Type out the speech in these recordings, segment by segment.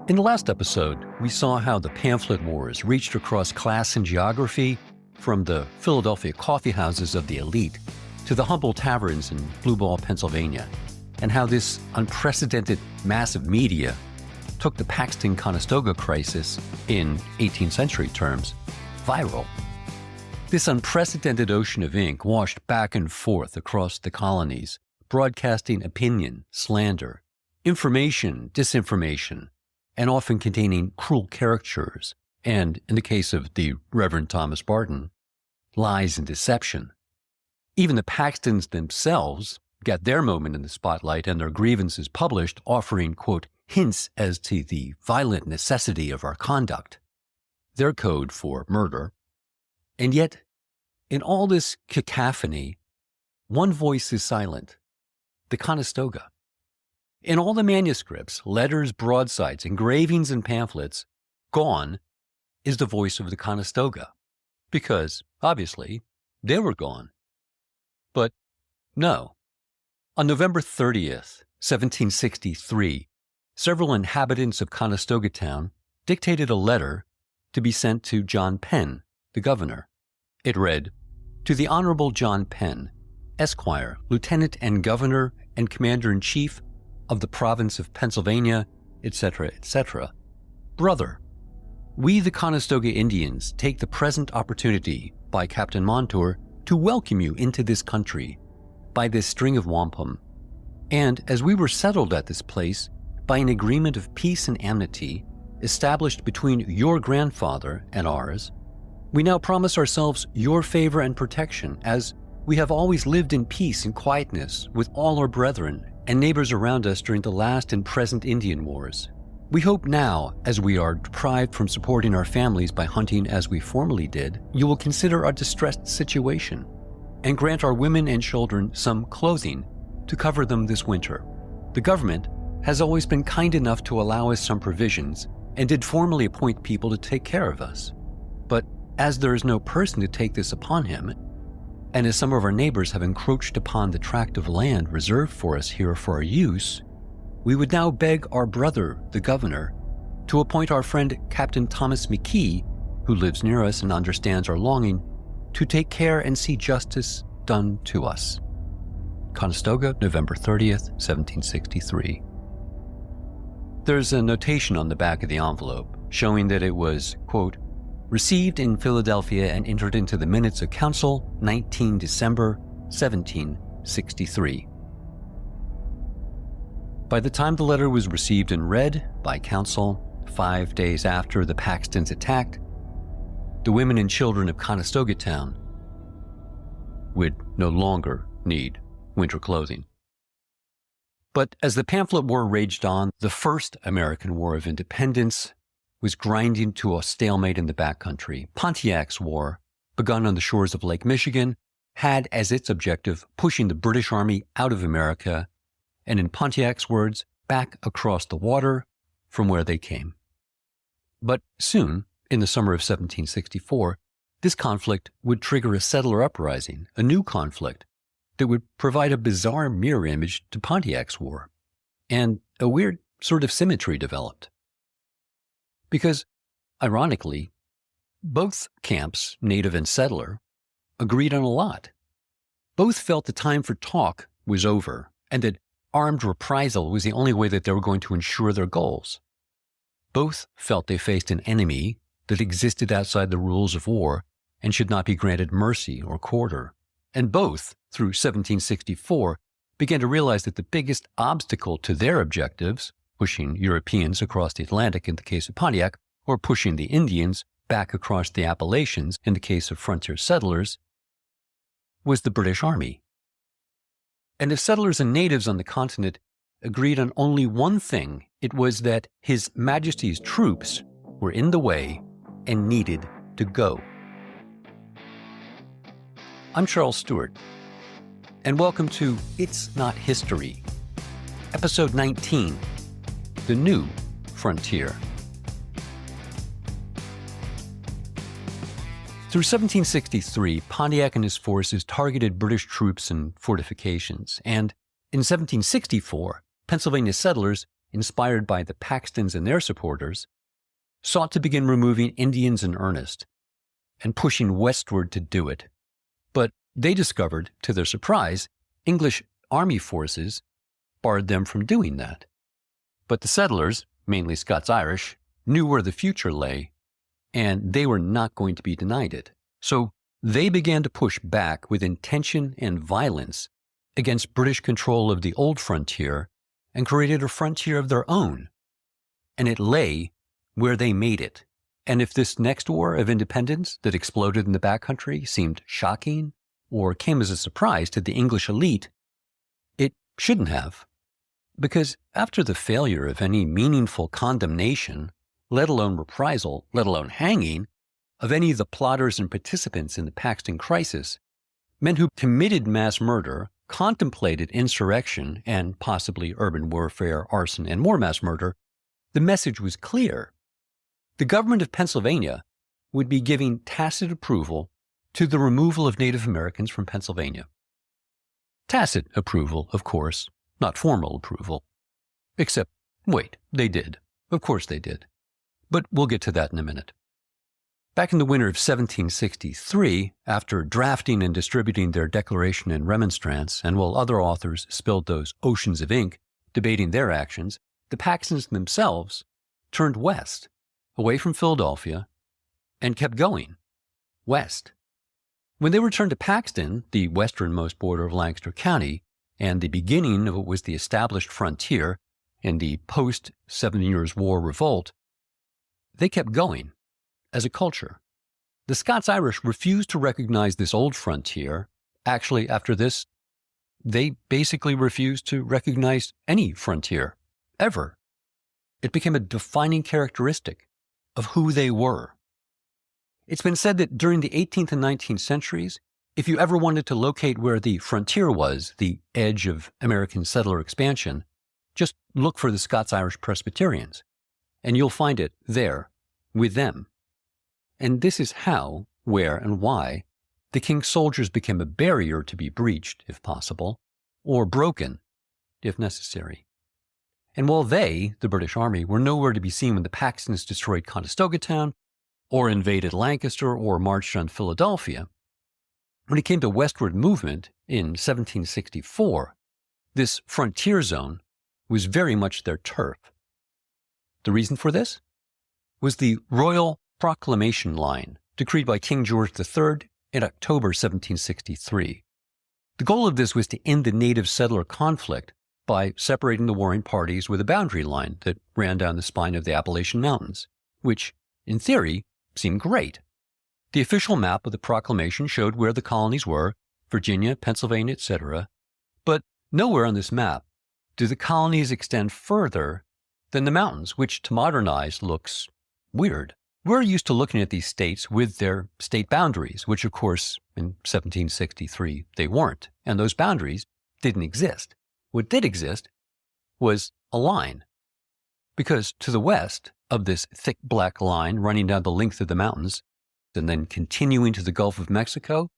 In the last episode, we saw how the pamphlet wars reached across class and geography, from the Philadelphia coffee houses of the elite to the humble taverns in Blue Ball, Pennsylvania, and how this unprecedented massive media took the Paxton Conestoga crisis, in 18th century terms, viral. This unprecedented ocean of ink washed back and forth across the colonies, broadcasting opinion, slander, information, disinformation, and often containing cruel caricatures, and, in the case of the Reverend Thomas Barton, lies and deception. Even the Paxtons themselves got their moment in the spotlight and their grievances published, offering, quote, hints as to the violent necessity of our conduct, their code for murder. And yet, in all this cacophony, one voice is silent, the Conestoga. In all the manuscripts, letters, broadsides, engravings, and pamphlets, gone is the voice of the Conestoga. Because, obviously, they were gone. But no. On November 30th, 1763, several inhabitants of Conestoga town dictated a letter to be sent to John Penn, the governor. It read, "To the Honorable John Penn, Esquire, Lieutenant and Governor and Commander-in-Chief of the Province of Pennsylvania, etc., etc. Brother, we the Conestoga Indians take the present opportunity by Captain Montour to welcome you into this country by this string of wampum. And as we were settled at this place by an agreement of peace and amity established between your grandfather and ours, we now promise ourselves your favor and protection, as we have always lived in peace and quietness with all our brethren and neighbors around us during the last and present Indian wars. We hope now, as we are deprived from supporting our families by hunting as we formerly did, you will consider our distressed situation and grant our women and children some clothing to cover them this winter. The government has always been kind enough to allow us some provisions and did formally appoint people to take care of us. But as there is no person to take this upon him, and as some of our neighbors have encroached upon the tract of land reserved for us here for our use, we would now beg our brother, the governor, to appoint our friend Captain Thomas McKee, who lives near us and understands our longing, to take care and see justice done to us." Conestoga, November 30th, 1763. There's a notation on the back of the envelope showing that it was, quote, "received in Philadelphia and entered into the minutes of council 19 December 1763. By the time the letter was received and read by council 5 days after the Paxtons attacked, the women and children of Conestoga town would no longer need winter clothing. But as the pamphlet war raged on, the first American War of Independence was grinding to a stalemate in the backcountry. Pontiac's War, begun on the shores of Lake Michigan, had as its objective pushing the British Army out of America, and in Pontiac's words, back across the water from where they came. But soon, in the summer of 1764, this conflict would trigger a settler uprising, a new conflict that would provide a bizarre mirror image to Pontiac's War, and a weird sort of symmetry developed. Because, ironically, both camps, native and settler, agreed on a lot. Both felt the time for talk was over, and that armed reprisal was the only way that they were going to ensure their goals. Both felt they faced an enemy that existed outside the rules of war and should not be granted mercy or quarter. And both, through 1764, began to realize that the biggest obstacle to their objectives, pushing Europeans across the Atlantic in the case of Pontiac, or pushing the Indians back across the Appalachians in the case of frontier settlers, was the British Army. And if settlers and natives on the continent agreed on only one thing, it was that His Majesty's troops were in the way and needed to go. I'm Charles Stewart, and welcome to It's Not History, Episode 19, The New Frontier. Through 1763, Pontiac and his forces targeted British troops and fortifications, and in 1764, Pennsylvania settlers inspired by the Paxtons and their supporters, sought to begin removing Indians in earnest and pushing westward to do it. But they discovered, to their surprise, English army forces barred them from doing that. But the settlers, mainly Scots-Irish, knew where the future lay, and they were not going to be denied it. So they began to push back with intention and violence against British control of the old frontier and created a frontier of their own. And it lay where they made it. And if this next war of independence that exploded in the backcountry seemed shocking or came as a surprise to the English elite, it shouldn't have. Because after the failure of any meaningful condemnation, let alone reprisal, let alone hanging, of any of the plotters and participants in the Paxton crisis, men who committed mass murder, contemplated insurrection and possibly urban warfare, arson, and more mass murder, the message was clear. The government of Pennsylvania would be giving tacit approval to the removal of Native Americans from Pennsylvania. Tacit approval, of course, not formal approval. Except, wait, they did. Of course they did. But we'll get to that in a minute. Back in the winter of 1763, after drafting and distributing their Declaration and Remonstrance, and while other authors spilled those oceans of ink debating their actions, the Paxtons themselves turned west, away from Philadelphia, and kept going west. When they returned to Paxton, the westernmost border of Lancaster County, and the beginning of what was the established frontier in the post-7 Years' War revolt, they kept going as a culture. The Scots-Irish refused to recognize this old frontier. Actually, after this, they basically refused to recognize any frontier, ever. It became a defining characteristic of who they were. It's been said that during the 18th and 19th centuries, if you ever wanted to locate where the frontier was, the edge of American settler expansion, just look for the Scots-Irish Presbyterians, and you'll find it there with them. And this is how, where, and why the king's soldiers became a barrier to be breached, if possible, or broken, if necessary. And while they, the British Army, were nowhere to be seen when the Paxtons destroyed Conestoga town, or invaded Lancaster, or marched on Philadelphia, when it came to westward movement in 1764, this frontier zone was very much their turf. The reason for this was the Royal Proclamation Line, decreed by King George III in October 1763. The goal of this was to end the native settler conflict by separating the warring parties with a boundary line that ran down the spine of the Appalachian Mountains, which, in theory, seemed great. The official map of the proclamation showed where the colonies were, Virginia, Pennsylvania, etc., but nowhere on this map do the colonies extend further than the mountains, which to modern eyes looks weird. We're used to looking at these states with their state boundaries, which of course in 1763 they weren't, and those boundaries didn't exist. What did exist was a line, because to the west of this thick black line running down the length of the mountains and then continuing to the Gulf of Mexico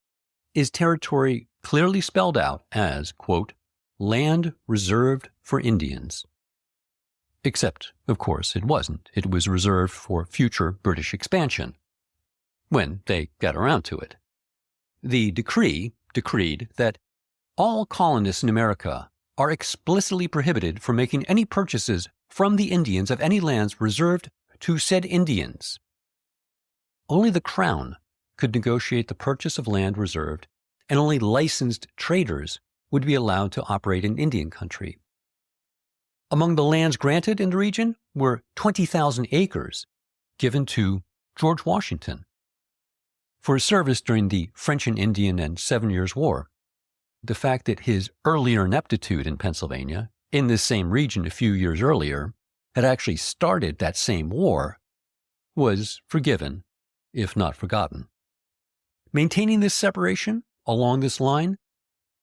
is territory clearly spelled out as, quote, land reserved for Indians. Except, of course, it wasn't. It was reserved for future British expansion, when they got around to it. The decree decreed that all colonists in America are explicitly prohibited from making any purchases from the Indians of any lands reserved to said Indians. Only the Crown could negotiate the purchase of land reserved, and only licensed traders would be allowed to operate in Indian country. Among the lands granted in the region were 20,000 acres given to George Washington for his service during the French and Indian and 7 Years' War. The fact that his earlier ineptitude in Pennsylvania, in this same region a few years earlier, had actually started that same war was forgiven, if not forgotten. Maintaining this separation along this line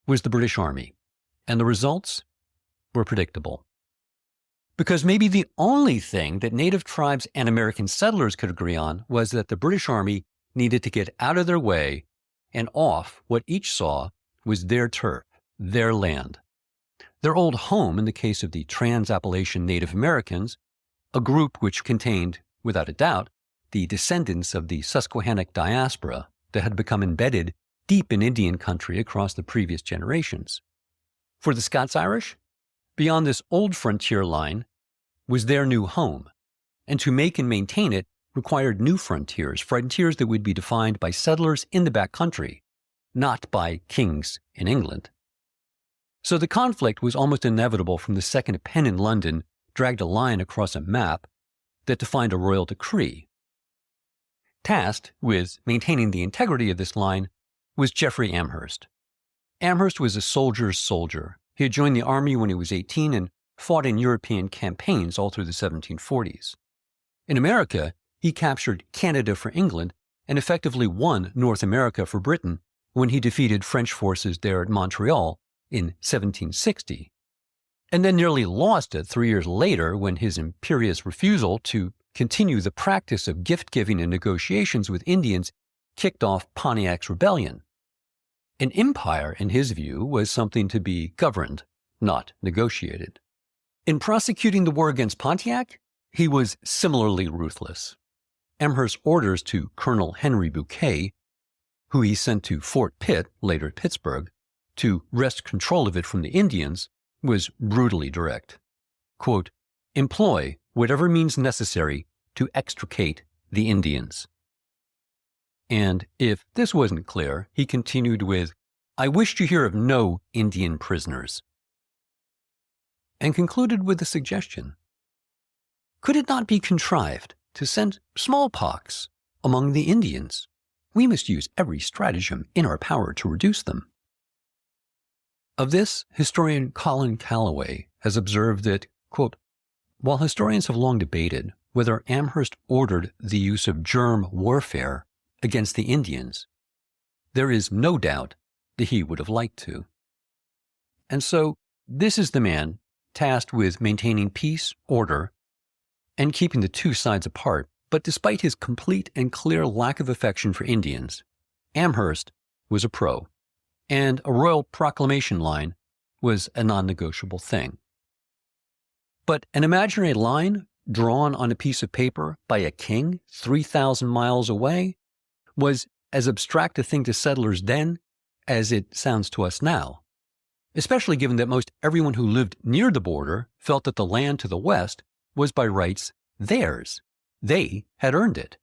was the British Army, and the results were predictable. Because maybe the only thing that native tribes and American settlers could agree on was that the British Army needed to get out of their way and off what each saw was their turf, their land. Their old home, in the case of the Trans-Appalachian Native Americans, a group which contained, without a doubt, the descendants of the Susquehannock diaspora that had become embedded deep in Indian country across the previous generations. For the Scots-Irish, beyond this old frontier line was their new home, and to make and maintain it required new frontiers, frontiers that would be defined by settlers in the back country, not by kings in England. So the conflict was almost inevitable from the second pen in London dragged a line across a map that defined a royal decree. Tasked with maintaining the integrity of this line was Geoffrey Amherst. Amherst was a soldier's soldier. He had joined the army when he was 18 and fought in European campaigns all through the 1740s. In America, he captured Canada for England and effectively won North America for Britain when he defeated French forces there at Montreal in 1760, and then nearly lost it 3 years later when his imperious refusal to continue the practice of gift-giving and negotiations with Indians kicked off Pontiac's rebellion. An empire, in his view, was something to be governed, not negotiated. In prosecuting the war against Pontiac, he was similarly ruthless. Amherst's orders to Colonel Henry Bouquet, who he sent to Fort Pitt, later Pittsburgh, to wrest control of it from the Indians, was brutally direct. Quote, "Employ whatever means necessary to extricate the Indians." And if this wasn't clear, he continued with, "I wish to hear of no Indian prisoners," and concluded with a suggestion. Could it not be contrived to send smallpox among the Indians? We must use every stratagem in our power to reduce them. Of this, historian Colin Calloway has observed that, quote, "While historians have long debated whether Amherst ordered the use of germ warfare against the Indians, there is no doubt that he would have liked to." And so, this is the man tasked with maintaining peace, order, and keeping the two sides apart. But despite his complete and clear lack of affection for Indians, Amherst was a pro, and a royal proclamation line was a non-negotiable thing. But an imaginary line drawn on a piece of paper by a king 3,000 miles away was as abstract a thing to settlers then as it sounds to us now, especially given that most everyone who lived near the border felt that the land to the west was by rights theirs. They had earned it.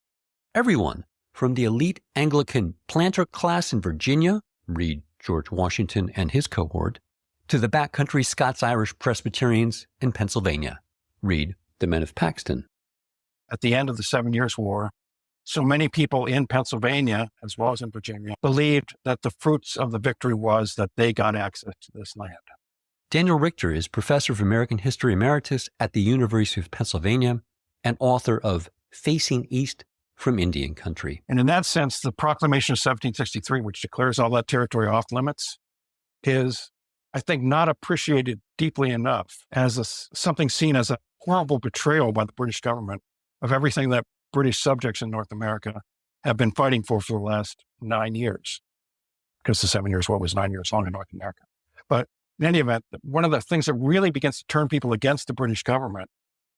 Everyone, from the elite Anglican planter class in Virginia, read George Washington and his cohort, to the backcountry Scots-Irish Presbyterians in Pennsylvania, read the men of Paxton. At the end of the 7 Years' War, so many people in Pennsylvania, as well as in Virginia, believed that the fruits of the victory was that they got access to this land. Daniel Richter is professor of American History Emeritus at the University of Pennsylvania and author of Facing East from Indian Country. And in that sense, the Proclamation of 1763, which declares all that territory off limits, is, I think, not appreciated deeply enough as something seen as a horrible betrayal by the British government of everything that British subjects in North America have been fighting for the last 9 years, because the 7 Years' War was 9 years long in North America. But in any event, one of the things that really begins to turn people against the British government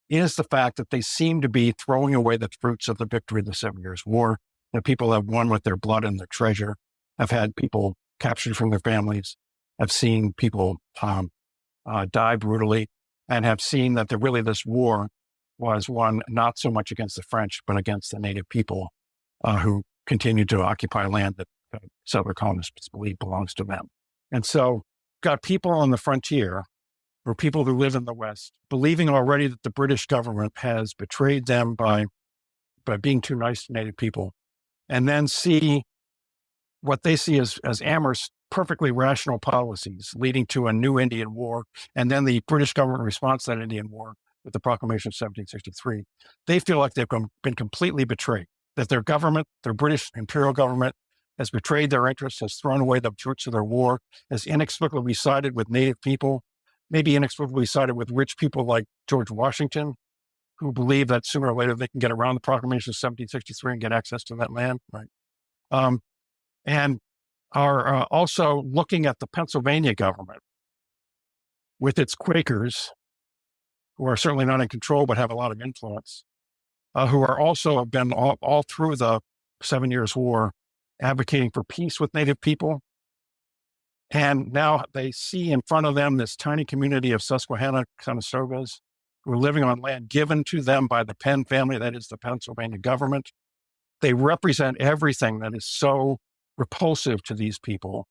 is the fact that they seem to be throwing away the fruits of the victory of the 7 Years' War, that people have won with their blood and their treasure, have had people captured from their families, have seen people die brutally, and have seen that this war was won not so much against the French, but against the native people who continued to occupy land that settler colonists believe belongs to them. And so, got people on the frontier, or people who live in the West, believing already that the British government has betrayed them by being too nice to native people, and then see what they see as Amherst's perfectly rational policies leading to a new Indian war, and then the British government response to that Indian war with the Proclamation of 1763. They feel like they've been completely betrayed, that their government, their British imperial government, has betrayed their interests, has thrown away the fruits of their war, has inexplicably sided with native people, maybe inexplicably sided with rich people like George Washington, who believe that sooner or later they can get around the Proclamation of 1763 and get access to that land, right? And are also looking at the Pennsylvania government with its Quakers, who are certainly not in control but have a lot of influence, who are also have been all through the 7 Years' War advocating for peace with Native people. And now they see in front of them this tiny community of Susquehanna Conestogas who are living on land given to them by the Penn family, that is the Pennsylvania government. They represent everything that is so repulsive to these people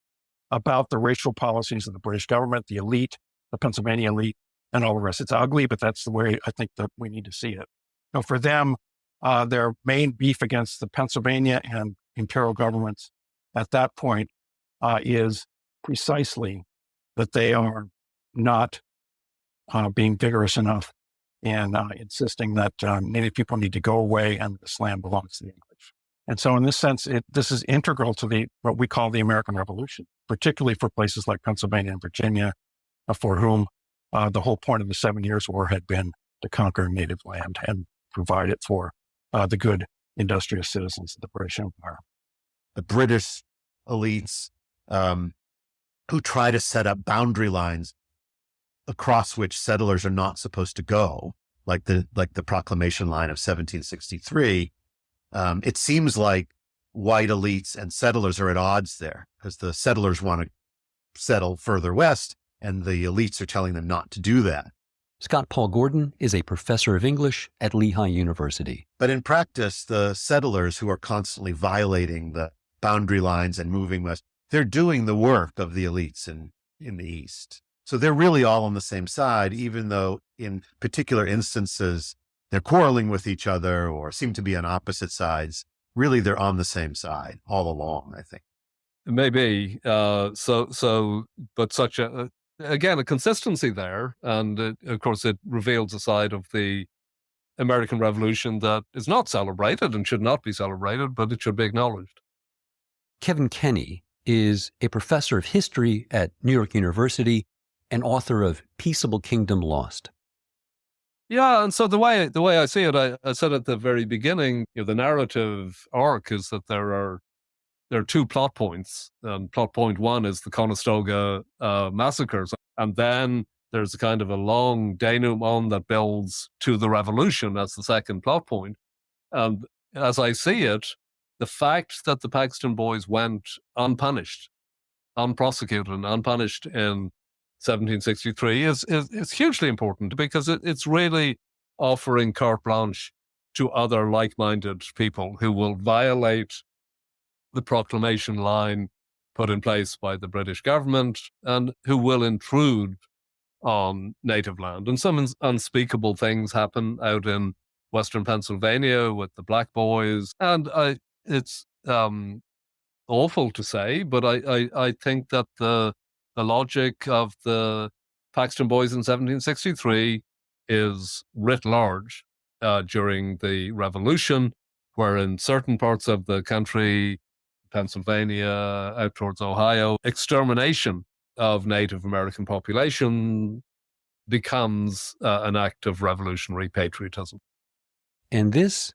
about the racial policies of the British government, the elite, the Pennsylvania elite, and all the rest. It's ugly, but that's the way I think that we need to see it. Now, for them, their main beef against the Pennsylvania and imperial governments at that point is precisely that they are not being vigorous enough and insisting that Native people need to go away and this land belongs to the English. And so in this sense, this is integral to what we call the American Revolution, particularly for places like Pennsylvania and Virginia, for whom the whole point of the 7 Years' War had been to conquer native land and provide it for the good industrious citizens of the British Empire. The British elites who try to set up boundary lines across which settlers are not supposed to go, like the proclamation line of 1763. It seems like white elites and settlers are at odds there because the settlers want to settle further west and the elites are telling them not to do that. Scott Paul Gordon is a professor of English at Lehigh University. But in practice, the settlers who are constantly violating the boundary lines and moving west, they're doing the work of the elites in the East. So they're really all on the same side, even though in particular instances, they're quarreling with each other or seem to be on opposite sides. Really, they're on the same side all along, I think. Maybe. But such a consistency there. And of course, it reveals a side of the American Revolution that is not celebrated and should not be celebrated, but it should be acknowledged. Kevin Kenny is a professor of history at New York University and author of Peaceable Kingdom Lost. Yeah, and so the way I see it, I said at the very beginning, the narrative arc is that there are two plot points. Plot point one is the Conestoga massacres, and then there's a kind of a long denouement that builds to the revolution as the second plot point. And as I see it, the fact that the Paxton Boys went unpunished, unprosecuted, and unpunished in 1763 is hugely important because it's really offering carte blanche to other like-minded people who will violate the proclamation line put in place by the British government and who will intrude on native land. And some unspeakable things happen out in Western Pennsylvania with the Black Boys. And it's awful to say, but I think that the logic of the Paxton Boys in 1763 is writ large during the Revolution, where in certain parts of the country, Pennsylvania, out towards Ohio, extermination of Native American population becomes an act of revolutionary patriotism. And this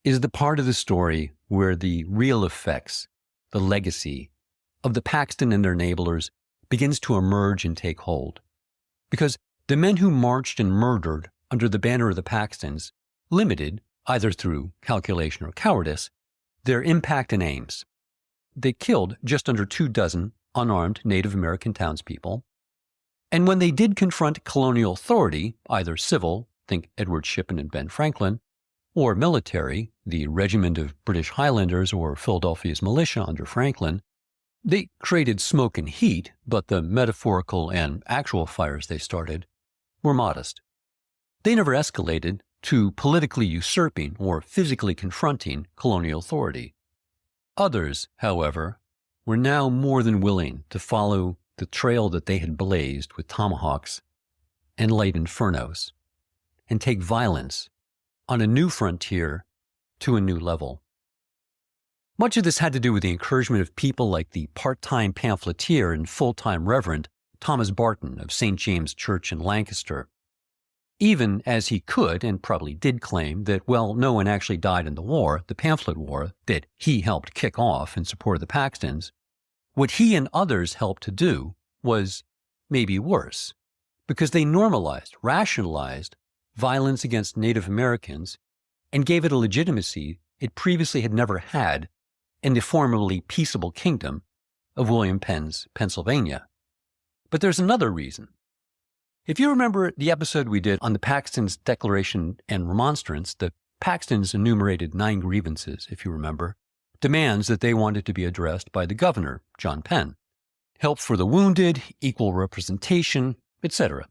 is the part of the story where the real effects, the legacy of the Paxton and their enablers begins to emerge and take hold. Because the men who marched and murdered under the banner of the Paxtons limited, either through calculation or cowardice, their impact and aims. They killed just under 24 unarmed Native American townspeople. And when they did confront colonial authority, either civil, think Edward Shippen and Ben Franklin, or military, the Regiment of British Highlanders or Philadelphia's militia under Franklin, they created smoke and heat, but the metaphorical and actual fires they started were modest. They never escalated to politically usurping or physically confronting colonial authority. Others, however, were now more than willing to follow the trail that they had blazed with tomahawks and light infernos and take violence on a new frontier to a new level. Much of this had to do with the encouragement of people like the part-time pamphleteer and full-time Reverend Thomas Barton of St. James Church in Lancaster. Even as he could, and probably did claim that, well, no one actually died in the war, the pamphlet war, that he helped kick off in support of the Paxtons, what he and others helped to do was maybe worse, because they normalized, rationalized violence against Native Americans and gave it a legitimacy it previously had never had in the formerly peaceable kingdom of William Penn's Pennsylvania. But there's another reason. If you remember the episode we did on the Paxton's Declaration and Remonstrance, the Paxtons enumerated 9 grievances, if you remember, demands that they wanted to be addressed by the governor, John Penn. Help for the wounded, equal representation, etc.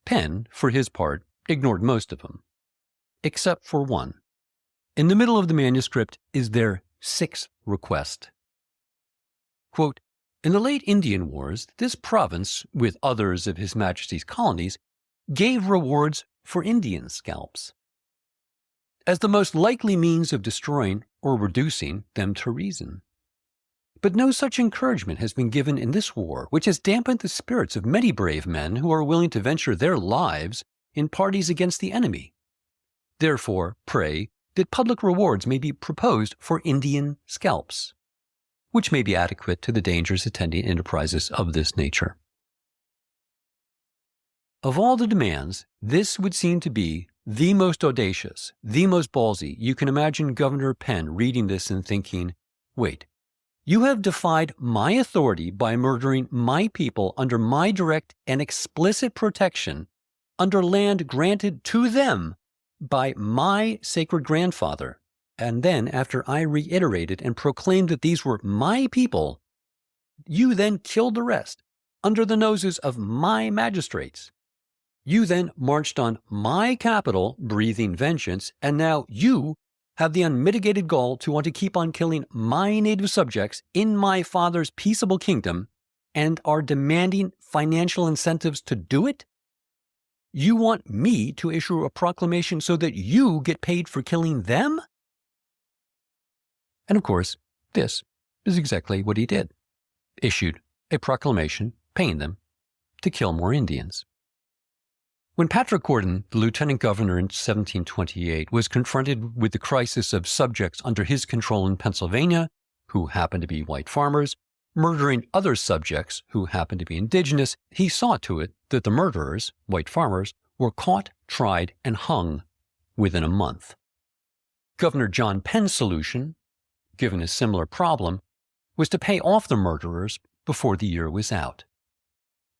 Penn, for his part, ignored most of them, except for one. In the middle of the manuscript is their 6th request. Quote, in the late Indian Wars, this province, with others of His Majesty's colonies, gave rewards for Indian scalps, as the most likely means of destroying or reducing them to reason. But no such encouragement has been given in this war, which has dampened the spirits of many brave men who are willing to venture their lives in parties against the enemy. Therefore, pray that public rewards may be proposed for Indian scalps, which may be adequate to the dangers attending enterprises of this nature. Of all the demands, this would seem to be the most audacious, the most ballsy. You can imagine Governor Penn reading this and thinking, wait, you have defied my authority by murdering my people under my direct and explicit protection under land granted to them by my sacred grandfather. And then, after I reiterated and proclaimed that these were my people, you then killed the rest under the noses of my magistrates. You then marched on my capital, breathing vengeance, and now you have the unmitigated gall to want to keep on killing my native subjects in my father's peaceable kingdom and are demanding financial incentives to do it? You want me to issue a proclamation so that you get paid for killing them? And of course, this is exactly what he did. Issued a proclamation paying them to kill more Indians. When Patrick Gordon, the lieutenant governor in 1728, was confronted with the crisis of subjects under his control in Pennsylvania, who happened to be white farmers, murdering other subjects who happened to be indigenous, he saw to it that the murderers, white farmers, were caught, tried, and hung within a month. Governor John Penn's solution, given a similar problem, was to pay off the murderers before the year was out.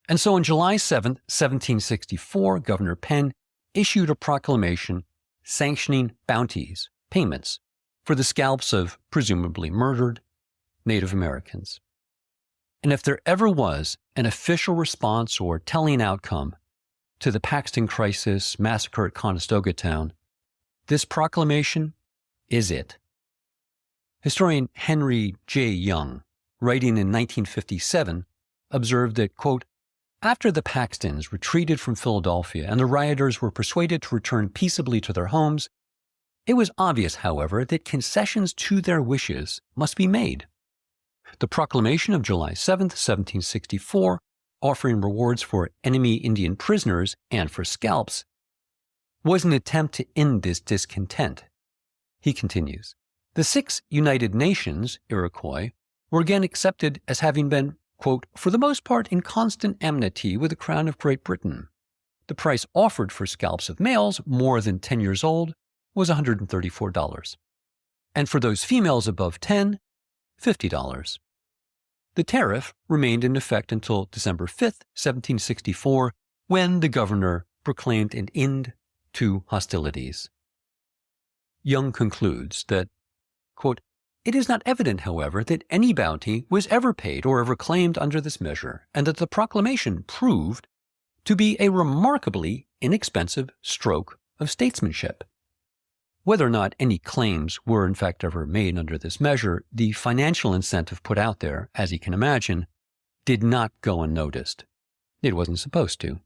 And so on July 7, 1764, Governor Penn issued a proclamation sanctioning bounties, payments, for the scalps of presumably murdered Native Americans. And if there ever was an official response or telling outcome to the Paxton Crisis massacre at Conestoga town, this proclamation is it. Historian Henry J. Young, writing in 1957, observed that, quote, after the Paxtons retreated from Philadelphia and the rioters were persuaded to return peaceably to their homes, it was obvious, however, that concessions to their wishes must be made. The proclamation of July 7, 1764, offering rewards for enemy Indian prisoners and for scalps, was an attempt to end this discontent. He continues, the 6 United Nations, Iroquois, were again accepted as having been, quote, for the most part in constant enmity with the Crown of Great Britain. The price offered for scalps of males more than 10 years old was $134, and for those females above 10, $50. The tariff remained in effect until December 5, 1764, when the governor proclaimed an end to hostilities. Young concludes that, quote, it is not evident, however, that any bounty was ever paid or ever claimed under this measure, and that the proclamation proved to be a remarkably inexpensive stroke of statesmanship. Whether or not any claims were in fact ever made under this measure, the financial incentive put out there, as you can imagine, did not go unnoticed. It wasn't supposed to.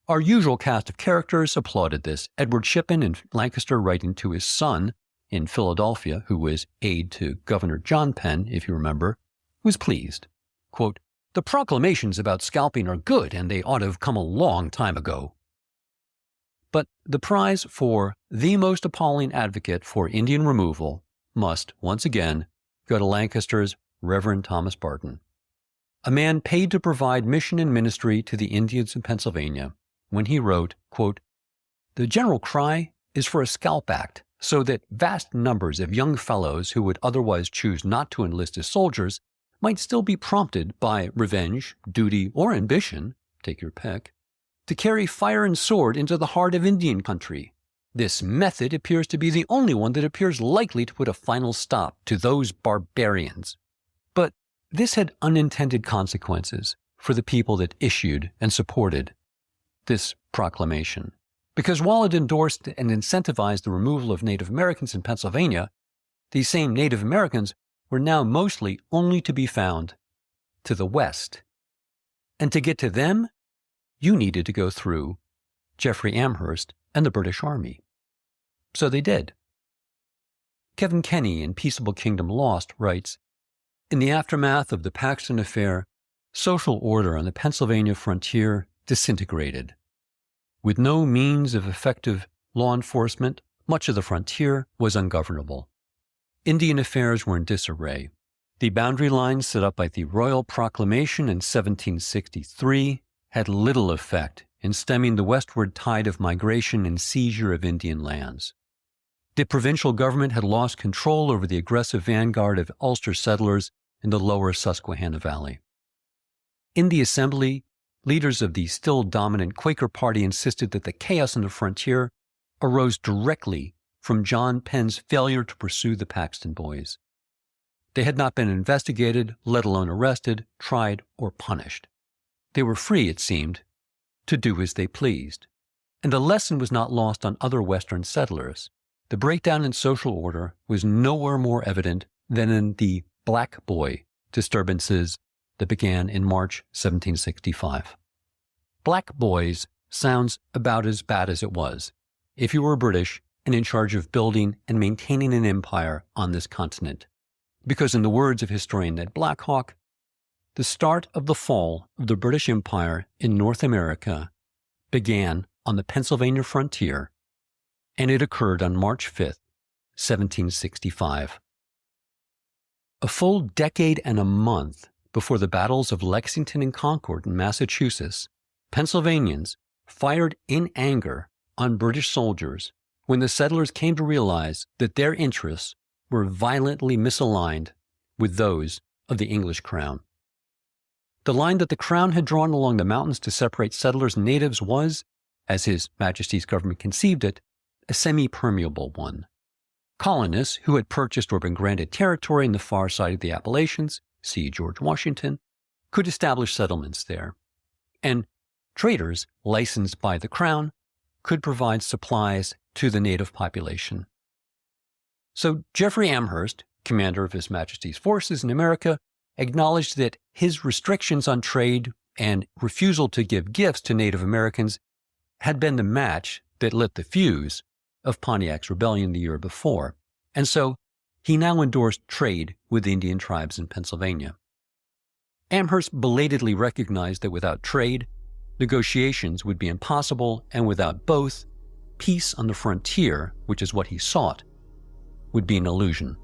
Our usual cast of characters applauded this. Edward Shippen in Lancaster, writing to his son in Philadelphia, who was aide to Governor John Penn, if you remember, was pleased. Quote, the proclamations about scalping are good, and they ought to have come a long time ago. But the prize for the most appalling advocate for Indian removal must, once again, go to Lancaster's Reverend Thomas Barton. a man paid to provide mission and ministry to the Indians in Pennsylvania, when he wrote, quote, "The general cry is for a scalp act, so that vast numbers of young fellows who would otherwise choose not to enlist as soldiers might still be prompted by revenge, duty, or ambition, take your pick, to carry fire and sword into the heart of Indian country. This method appears to be the only one that appears likely to put a final stop to those barbarians." But this had unintended consequences for the people that issued and supported this proclamation. Because while it endorsed and incentivized the removal of Native Americans in Pennsylvania, these same Native Americans were now mostly only to be found to the west. And to get to them, you needed to go through Jeffrey Amherst and the British Army. So they did. Kevin Kenny in Peaceable Kingdom Lost writes, "In the aftermath of the Paxton Affair, social order on the Pennsylvania frontier disintegrated. With no means of effective law enforcement, much of the frontier was ungovernable. Indian affairs were in disarray. The boundary lines set up by the Royal Proclamation in 1763 had little effect in stemming the westward tide of migration and seizure of Indian lands. The provincial government had lost control over the aggressive vanguard of Ulster settlers in the lower Susquehanna Valley. In the assembly, leaders of the still dominant Quaker Party insisted that the chaos on the frontier arose directly from John Penn's failure to pursue the Paxton Boys. They had not been investigated, let alone arrested, tried, or punished. They were free, it seemed, to do as they pleased. And the lesson was not lost on other Western settlers. The breakdown in social order was nowhere more evident than in the Black Boy disturbances that began in March 1765. Black Boys sounds about as bad as it was if you were British and in charge of building and maintaining an empire on this continent. Because in the words of historian Ned Blackhawk, the start of the fall of the British Empire in North America began on the Pennsylvania frontier, and it occurred on March 5th, 1765. A full decade and a month before the battles of Lexington and Concord in Massachusetts, Pennsylvanians fired in anger on British soldiers when the settlers came to realize that their interests were violently misaligned with those of the English crown. The line that the crown had drawn along the mountains to separate settlers and natives was, as His Majesty's government conceived it, a semi-permeable one. Colonists who had purchased or been granted territory in the far side of the Appalachians, see George Washington, could establish settlements there. And traders licensed by the crown could provide supplies to the native population. So Jeffrey Amherst, commander of His Majesty's forces in America, acknowledged that his restrictions on trade and refusal to give gifts to Native Americans had been the match that lit the fuse of Pontiac's rebellion the year before, and so he now endorsed trade with Indian tribes in Pennsylvania. Amherst belatedly recognized that without trade, negotiations would be impossible, and without both, peace on the frontier, which is what he sought, would be an illusion.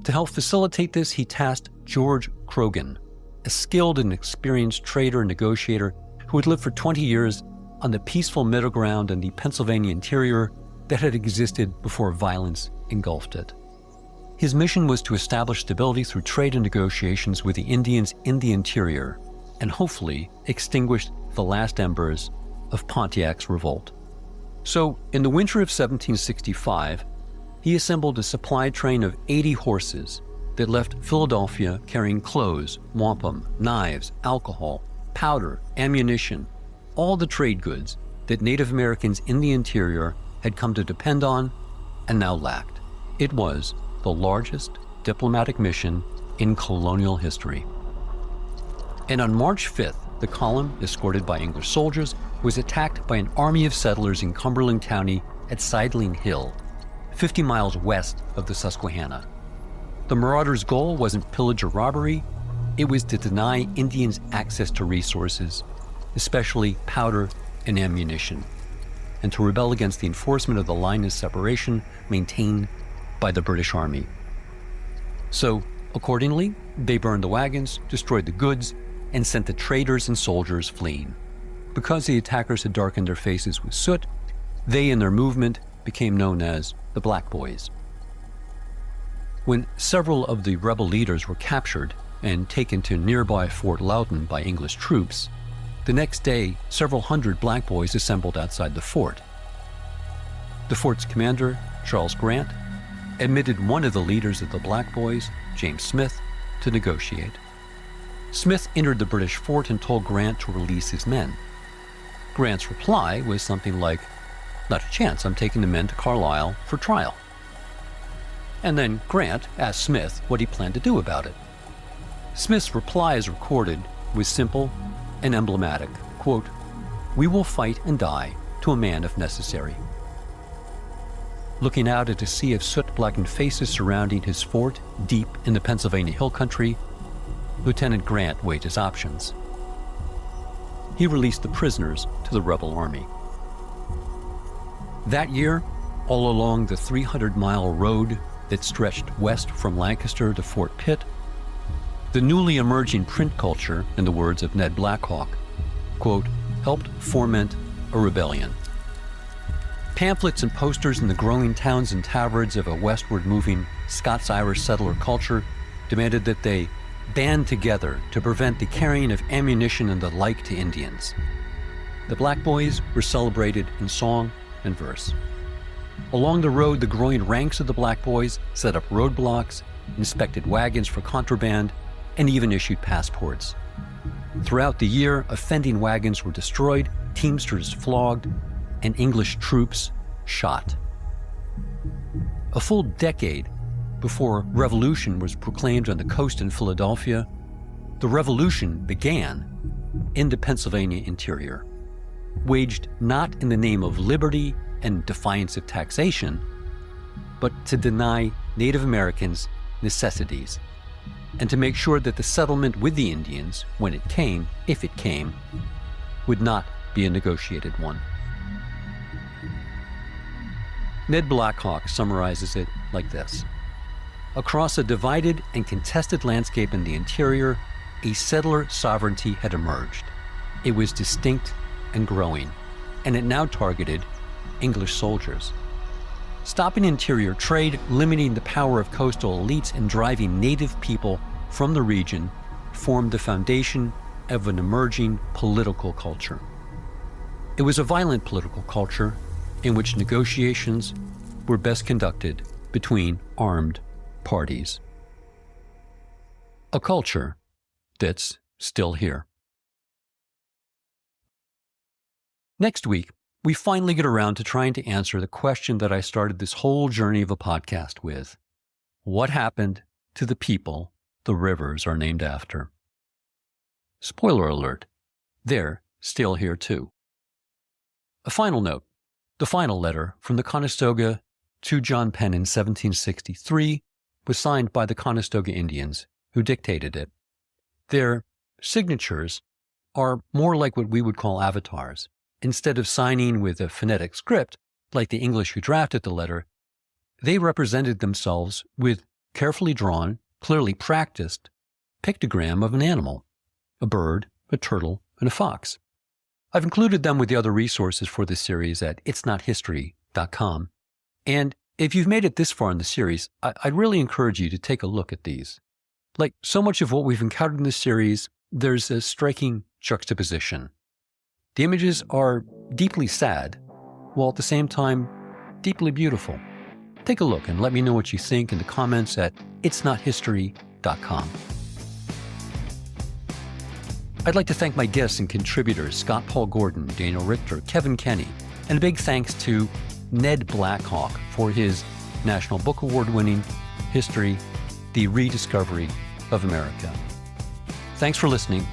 To help facilitate this, he tasked George Croghan, a skilled and experienced trader and negotiator who had lived for 20 years on the peaceful middle ground in the Pennsylvania interior that had existed before violence engulfed it. His mission was to establish stability through trade and negotiations with the Indians in the interior, and hopefully extinguish the last embers of Pontiac's revolt. So, in the winter of 1765, he assembled a supply train of 80 horses that left Philadelphia carrying clothes, wampum, knives, alcohol, powder, ammunition, all the trade goods that Native Americans in the interior had come to depend on and now lacked. It was the largest diplomatic mission in colonial history. And on March 5th, the column, escorted by English soldiers, was attacked by an army of settlers in Cumberland County at Sideling Hill, 50 miles west of the Susquehanna. The marauders' goal wasn't pillage or robbery, it was to deny Indians access to resources, especially powder and ammunition, and to rebel against the enforcement of the line of separation maintained by the British Army. So, accordingly, They burned the wagons, destroyed the goods, and sent the traders and soldiers fleeing. Because the attackers had darkened their faces with soot, they and their movement became known as the Black Boys. When several of the rebel leaders were captured and taken to nearby Fort Loudoun by English troops, the next day several hundred Black Boys assembled outside the fort. The fort's commander, Charles Grant, admitted one of the leaders of the Black Boys, James Smith, to negotiate. Smith entered the British fort and told Grant to release his men. Grant's reply was something like, "Not a chance, I'm taking the men to Carlisle for trial." And then Grant asked Smith what he planned to do about it. Smith's reply, as recorded, was simple and emblematic. Quote, "We will fight and die to a man if necessary." Looking out at a sea of soot-blackened faces surrounding his fort deep in the Pennsylvania Hill Country, Lieutenant Grant weighed his options. He released the prisoners to the rebel army. That year, all along the 300-mile road that stretched west from Lancaster to Fort Pitt, the newly emerging print culture, in the words of Ned Blackhawk, quote, helped foment a rebellion. Pamphlets and posters in the growing towns and taverns of a westward-moving Scots-Irish settler culture demanded that they band together to prevent the carrying of ammunition and the like to Indians. The Black Boys were celebrated in song and verse. Along the road, the growing ranks of the Black Boys set up roadblocks, inspected wagons for contraband, and even issued passports. Throughout the year, offending wagons were destroyed, teamsters flogged, and English troops shot. A full decade before revolution was proclaimed on the coast in Philadelphia, the revolution began in the Pennsylvania interior, waged not in the name of liberty and defiance of taxation, but to deny Native Americans necessities, and to make sure that the settlement with the Indians, when it came, if it came, would not be a negotiated one. Ned Blackhawk summarizes it like this. Across a divided and contested landscape in the interior, a settler sovereignty had emerged. It was distinct and growing, and it now targeted English soldiers. Stopping interior trade, limiting the power of coastal elites, and driving native people from the region formed the foundation of an emerging political culture. It was a violent political culture in which negotiations were best conducted between armed parties. A culture that's still here. Next week, we finally get around to trying to answer the question that I started this whole journey of a podcast with. What happened to the people the rivers are named after? Spoiler alert, they're still here too. A final note, the final letter from the Conestoga to John Penn in 1763 was signed by the Conestoga Indians who dictated it. Their signatures are more like what we would call avatars. Instead of signing with a phonetic script, like the English who drafted the letter, they represented themselves with carefully drawn, clearly practiced pictogram of an animal, a bird, a turtle, and a fox. I've included them with the other resources for this series at itsnothistory.com. And if you've made it this far in the series, I'd really encourage you to take a look at these. Like so much of what we've encountered in this series, there's a striking juxtaposition. The images are deeply sad, while at the same time, deeply beautiful. Take a look and let me know what you think in the comments at itsnothistory.com. I'd like to thank my guests and contributors, Scott Paul Gordon, Daniel Richter, Kevin Kenny, and a big thanks to Ned Blackhawk for his National Book Award-winning History, The Rediscovery of America. Thanks for listening.